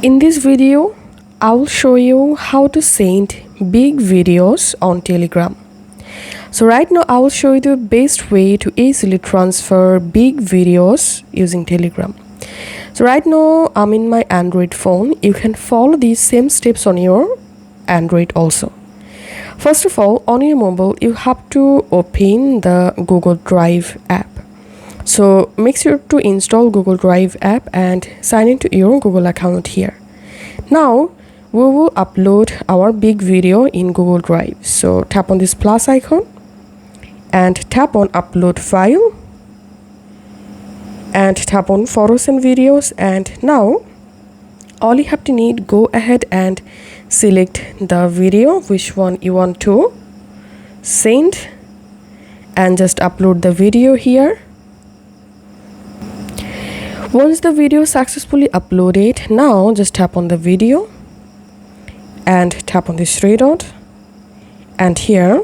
In this video, I will show you how to send big videos on Telegram. So right now I will show you the best way to easily transfer big videos using Telegram. So right now I'm in my Android phone. You can follow these same steps on your Android also. First of all, on your mobile, you have to open the Google Drive app. So make sure to install Google Drive app and sign into your Google account here. Now we will upload our big video in Google Drive. So tap on this plus icon and tap on upload file and tap on photos and videos, and now all you have to need, go ahead and select the video which one you want to send and just upload the video here. Once the video successfully uploaded, now just tap on the video and tap on this three dot, and here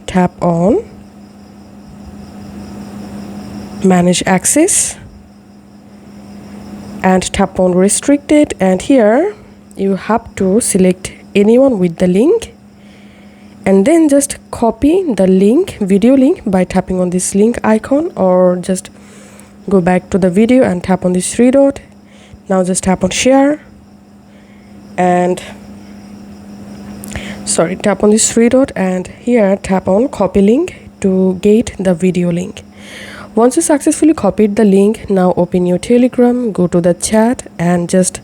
tap on manage access and tap on restricted, and here you have to select anyone with the link and then just copy the link, video link, by tapping on this link icon, or just go back to the video and tap on this three dot. Now just tap on share and tap on this three dot, and here tap on copy link to get the video link. Once you successfully copied the link, now open your Telegram, go to the chat and just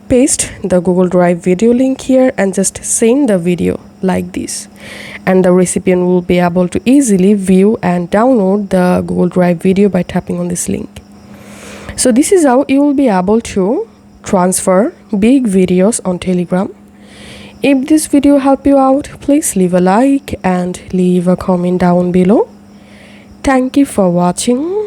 paste the Google Drive video link here and just send the video like this, and the recipient will be able to easily view and download the Google Drive video by tapping on this link. So this is how you will be able to transfer big videos on Telegram. If this video helped you out, please leave a like and leave a comment down below. Thank you for watching.